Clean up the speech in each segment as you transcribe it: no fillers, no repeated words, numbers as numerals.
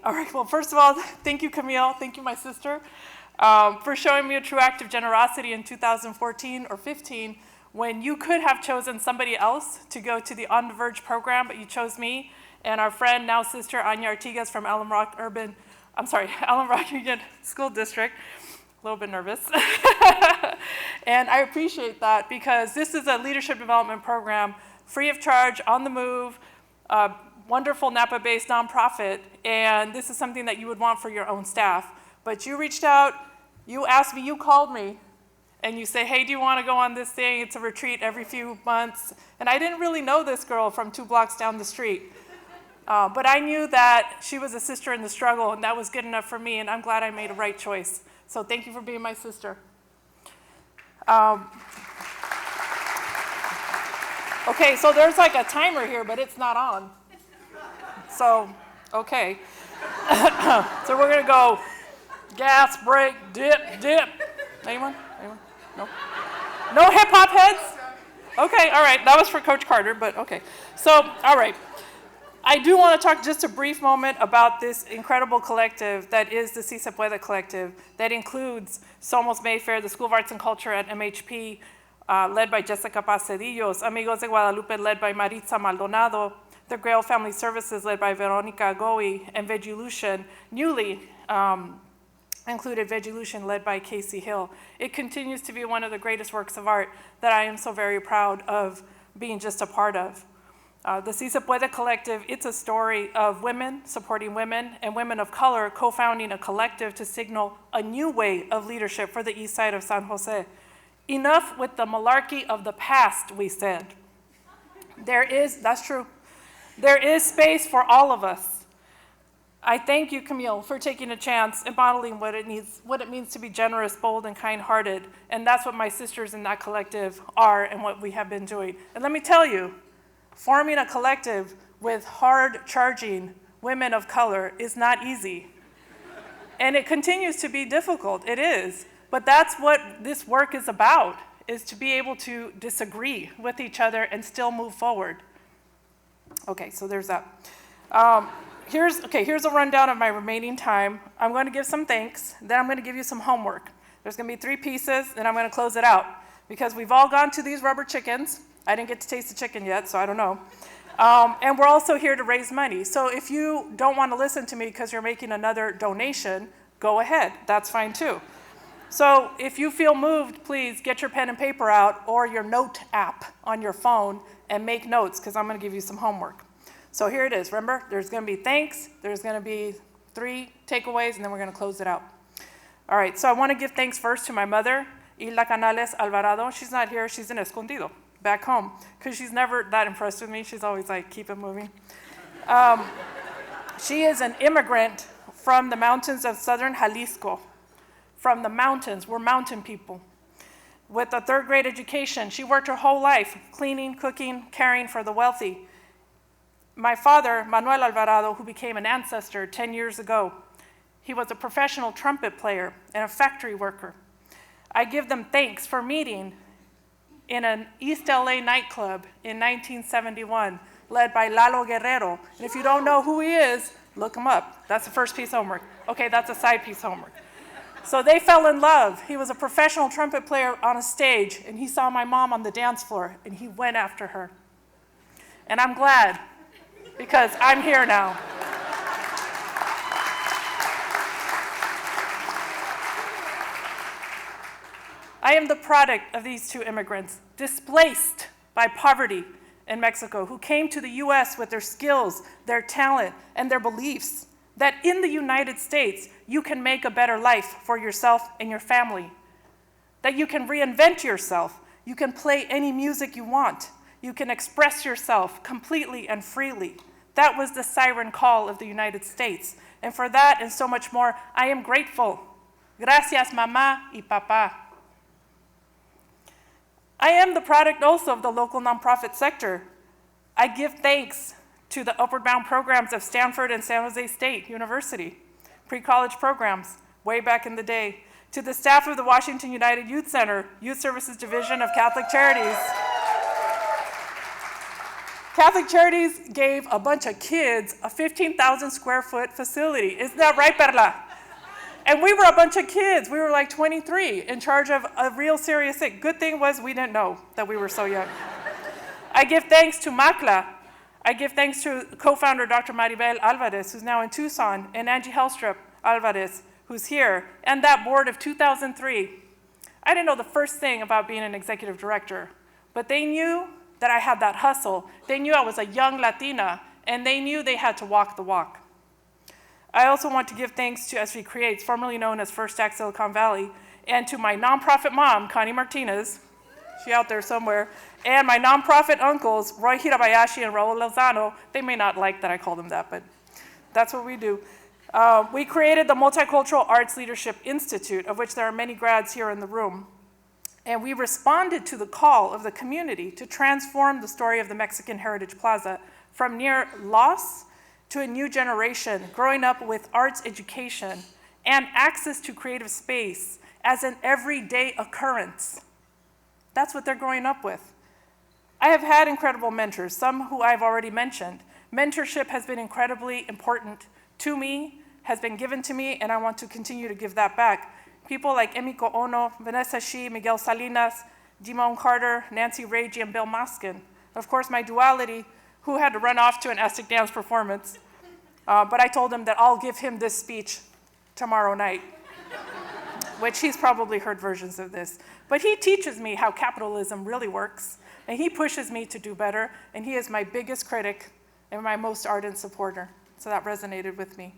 All right, well, first of all, thank you, Camille. Thank you, my sister, for showing me a true act of generosity in 2014 or 15 when you could have chosen somebody else to go to the On the Verge program, but you chose me and our friend, now sister, Anya Artigas from Alum Rock Union School District. A little bit nervous. And I appreciate that because this is a leadership development program, free of charge, on the move, wonderful Napa-based nonprofit, and this is something that you would want for your own staff. But you reached out, you asked me, you called me, and you say, hey, do you want to go on this thing? It's a retreat every few months. And I didn't really know this girl from 2 blocks down the street. But I knew that she was a sister in the struggle, and that was good enough for me, and I'm glad I made a right choice. So thank you for being my sister. Okay, so there's like a timer here, but it's not on. So, okay. So we're gonna go gas, brake, dip, dip. Anyone? No? No hip hop heads? Okay, all right, that was for Coach Carter, but okay. So, all right. I do want to talk just a brief moment about this incredible collective that is the Si Se Puede collective that includes Somos Mayfair, the School of Arts and Culture at MHP, led by Jessica Pacedillos, Amigos de Guadalupe, led by Maritza Maldonado, the Grail Family Services, led by Veronica Goy, and Vegilution, newly included Vegilution, led by Casey Hill. It continues to be one of the greatest works of art that I am so very proud of being just a part of. The Si Se Puede collective, it's a story of women supporting women and women of color co-founding a collective to signal a new way of leadership for the east side of San Jose. Enough with the malarkey of the past, we said. That's true. There is space for all of us. I thank you, Camille, for taking a chance and modeling what it means to be generous, bold, and kind-hearted. And that's what my sisters in that collective are and what we have been doing. And let me tell you, forming a collective with hard-charging women of color is not easy. And it continues to be difficult, it is. But that's what this work is about, is to be able to disagree with each other and still move forward. Okay, so there's that. Here's a rundown of my remaining time. I'm going to give some thanks, then I'm going to give you some homework. There's going to be 3 pieces, then I'm going to close it out. Because we've all gone to these rubber chickens. I didn't get to taste the chicken yet, so I don't know. And we're also here to raise money. So if you don't want to listen to me because you're making another donation, go ahead. That's fine too. So if you feel moved, please get your pen and paper out or your note app on your phone and make notes because I'm going to give you some homework. So here it is. Remember, there's going to be thanks, there's going to be 3 takeaways, and then we're going to close it out. All right, so I want to give thanks first to my mother, Hilda Canales Alvarado. She's not here. She's in Escondido, back home, because she's never that impressed with me. She's always like, keep it moving. She is an immigrant from the mountains of southern Jalisco. From the mountains, we're mountain people. With a 3rd grade education, she worked her whole life, cleaning, cooking, caring for the wealthy. My father, Manuel Alvarado, who became an ancestor 10 years ago, he was a professional trumpet player and a factory worker. I give them thanks for meeting in an East LA nightclub in 1971, led by Lalo Guerrero. And if you don't know who he is, look him up. That's the first piece of homework. Okay, that's a side piece of homework. So they fell in love. He was a professional trumpet player on a stage, and he saw my mom on the dance floor, and he went after her. And I'm glad, because I'm here now. I am the product of these 2 immigrants, displaced by poverty in Mexico, who came to the US with their skills, their talent, and their beliefs, that in the United States, you can make a better life for yourself and your family, that you can reinvent yourself, you can play any music you want, you can express yourself completely and freely. That was the siren call of the United States. And for that and so much more, I am grateful. Gracias, mamá y papá. I am the product also of the local nonprofit sector. I give thanks to the Upward Bound programs of Stanford and San Jose State University, pre-college programs way back in the day, to the staff of the Washington United Youth Center, Youth Services Division of Catholic Charities, Catholic Charities gave a bunch of kids a 15,000 square foot facility. Isn't that right, Perla? And we were a bunch of kids. We were like 23 in charge of a real serious thing. Good thing was we didn't know that we were so young. I give thanks to MACLA. I give thanks to co-founder Dr. Maribel Alvarez, who's now in Tucson, and Angie Helstrup Alvarez, who's here, and that board of 2003. I didn't know the first thing about being an executive director, but they knew that I had that hustle. They knew I was a young Latina, and they knew they had to walk the walk. I also want to give thanks to SV Creates, formerly known as First Act Silicon Valley, and to my nonprofit mom, Connie Martinez, she's out there somewhere, and my nonprofit uncles, Roy Hirabayashi and Raul Lozano. They may not like that I call them that, but that's what we do. We created the Multicultural Arts Leadership Institute, of which there are many grads here in the room. And we responded to the call of the community to transform the story of the Mexican Heritage Plaza from near loss to a new generation growing up with arts education and access to creative space as an everyday occurrence. That's what they're growing up with. I have had incredible mentors, some who I've already mentioned. Mentorship has been incredibly important to me, has been given to me, and I want to continue to give that back. People like Emiko Ono, Vanessa Shi, Miguel Salinas, Dimon Carter, Nancy Raggi, and Bill Moskin. Of course, my duality, who had to run off to an Aztec dance performance. But I told him that I'll give him this speech tomorrow night, which he's probably heard versions of this. But he teaches me how capitalism really works, and he pushes me to do better, and he is my biggest critic and my most ardent supporter. So that resonated with me.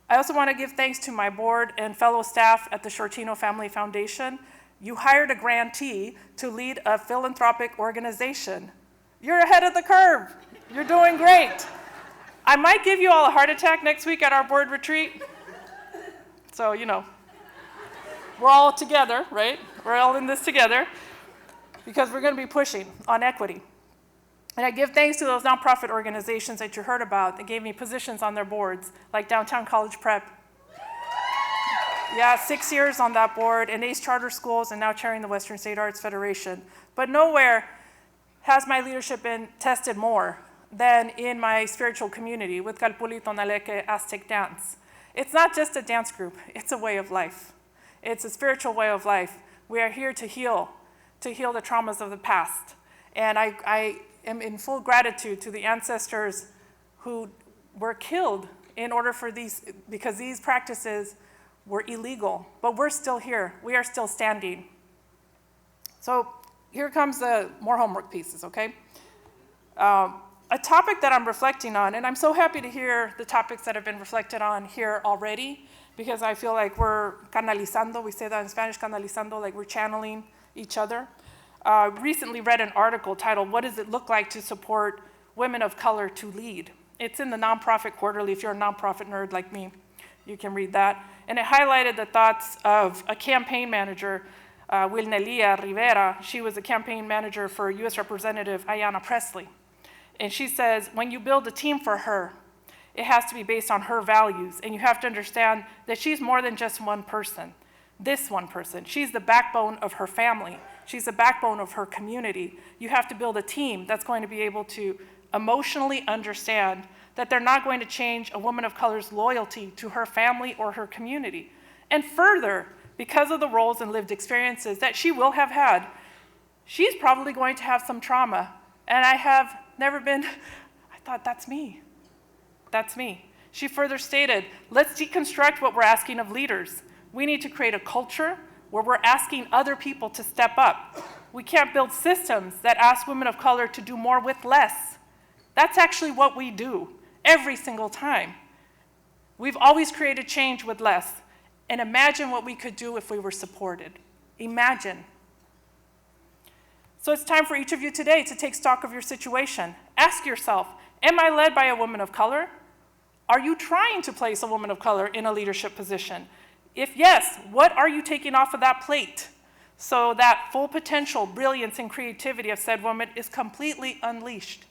I also want to give thanks to my board and fellow staff at the Shortino Foundation. You hired a grantee to lead a philanthropic organization. You're ahead of the curve. You're doing great. I might give you all a heart attack next week at our board retreat. So, you know, we're all together, right? We're all in this together because we're going to be pushing on equity. And I give thanks to those nonprofit organizations that you heard about that gave me positions on their boards, like Downtown College Prep. Yeah, 6 years on that board, and ACE Charter Schools, and now chairing the Western State Arts Federation. But nowhere has my leadership been tested more than in my spiritual community with Calpuli Tonaleque Aztec Dance. It's not just a dance group, it's a way of life. It's a spiritual way of life. We are here to heal the traumas of the past. And I am in full gratitude to the ancestors who were killed in order for because these practices were illegal, but we're still here. We are still standing. So here comes the more homework pieces, okay? A topic that I'm reflecting on, and I'm so happy to hear the topics that have been reflected on here already, because I feel like we're canalizando, we say that in Spanish, canalizando, like we're channeling each other. Recently read an article titled, "What Does It Look Like to Support Women of Color to Lead?" It's in the Nonprofit Quarterly. If you're a nonprofit nerd like me, you can read that. And it highlighted the thoughts of a campaign manager, Wilnelia Rivera. She was a campaign manager for U.S. Representative Ayanna Pressley. And she says, when you build a team for her, it has to be based on her values. And you have to understand that she's more than just one person. This one person. She's the backbone of her family. She's the backbone of her community. You have to build a team that's going to be able to emotionally understand that they're not going to change a woman of color's loyalty to her family or her community. And further, because of the roles and lived experiences that she will have had, she's probably going to have some trauma. And I have never been, I thought, that's me. That's me. She further stated, let's deconstruct what we're asking of leaders. We need to create a culture where we're asking other people to step up. We can't build systems that ask women of color to do more with less. That's actually what we do every single time. We've always created change with less. And imagine what we could do if we were supported. Imagine. So it's time for each of you today to take stock of your situation. Ask yourself, am I led by a woman of color? Are you trying to place a woman of color in a leadership position? If yes, what are you taking off of that plate so that full potential, brilliance, and creativity of said woman is completely unleashed?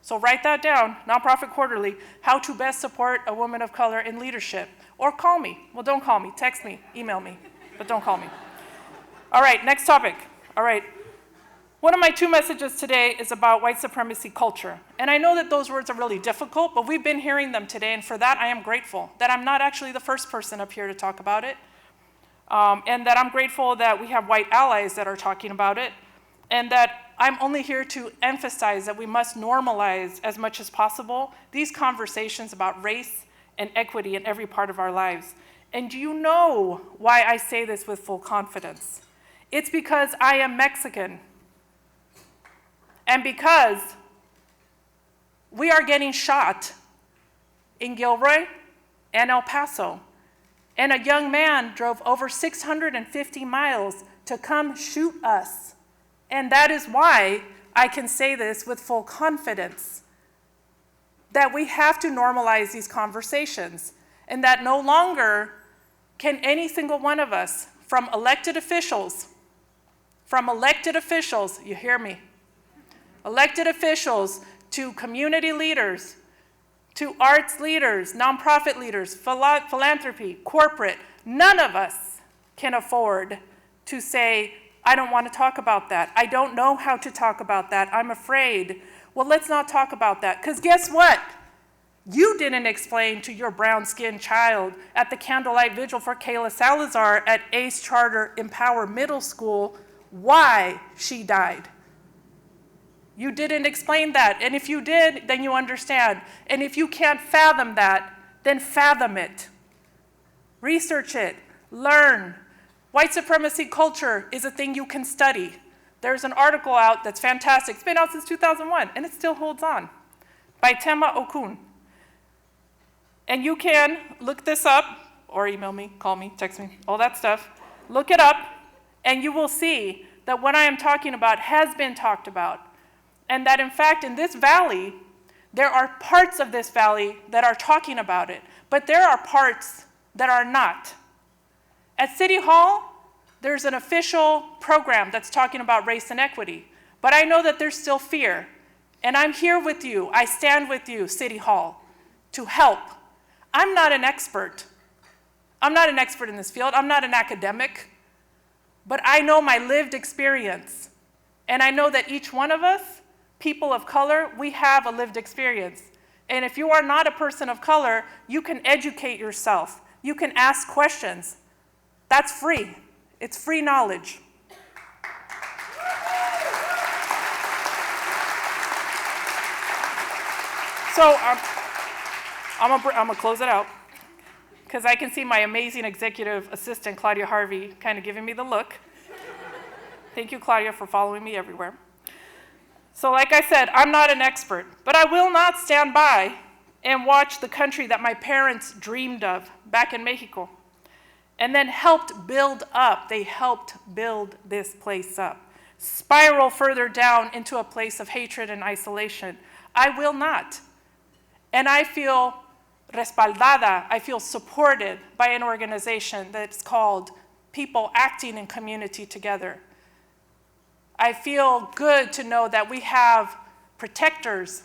So write that down, Nonprofit Quarterly, how to best support a woman of color in leadership. Or call me. Well, don't call me. Text me, email me, but don't call me. All right, next topic. All right. One of my 2 messages today is about white supremacy culture. And I know that those words are really difficult, but we've been hearing them today, and for that I am grateful that I'm not actually the first person up here to talk about it, and that I'm grateful that we have white allies that are talking about it, and that I'm only here to emphasize that we must normalize as much as possible these conversations about race and equity in every part of our lives. And do you know why I say this with full confidence? It's because I am Mexican. And because we are getting shot in Gilroy and El Paso, and a young man drove over 650 miles to come shoot us. And that is why I can say this with full confidence, that we have to normalize these conversations, and that no longer can any single one of us, from elected officials, you hear me, elected officials to community leaders, to arts leaders, nonprofit leaders, philanthropy, corporate, none of us can afford to say, I don't want to talk about that. I don't know how to talk about that. I'm afraid. Well, let's not talk about that. Because guess what? You didn't explain to your brown-skinned child at the candlelight vigil for Kayla Salazar at ACE Charter Empower Middle School why she died. You didn't explain that. And if you did, then you understand. And if you can't fathom that, then fathom it. Research it. Learn. White supremacy culture is a thing you can study. There's an article out that's fantastic. It's been out since 2001, and it still holds on, by Tema Okun. And you can look this up, or email me, call me, text me, all that stuff. Look it up, and you will see that what I am talking about has been talked about. And that, in fact, in this valley, there are parts of this valley that are talking about it, but there are parts that are not. At City Hall, there's an official program that's talking about race and equity, but I know that there's still fear. And I'm here with you. I stand with you, City Hall, to help. I'm not an expert. I'm not an expert in this field. I'm not an academic. But I know my lived experience. And I know that each one of us, people of color, we have a lived experience. And if you are not a person of color, you can educate yourself. You can ask questions. That's free. It's free knowledge. So I'm gonna close it out, because I can see my amazing executive assistant, Claudia Harvey, kind of giving me the look. Thank you, Claudia, for following me everywhere. So like I said, I'm not an expert, but I will not stand by and watch the country that my parents dreamed of back in Mexico, and then helped build up. They helped build this place up, spiral further down into a place of hatred and isolation. I will not. And I feel respaldada, I feel supported by an organization that's called People Acting in Community Together. I feel good to know that we have protectors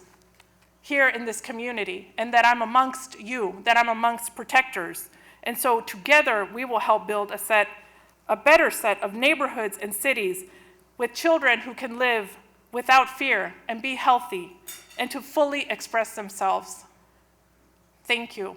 here in this community, and that I'm amongst you, that I'm amongst protectors. And so together we will help build a better set of neighborhoods and cities with children who can live without fear and be healthy and to fully express themselves. Thank you.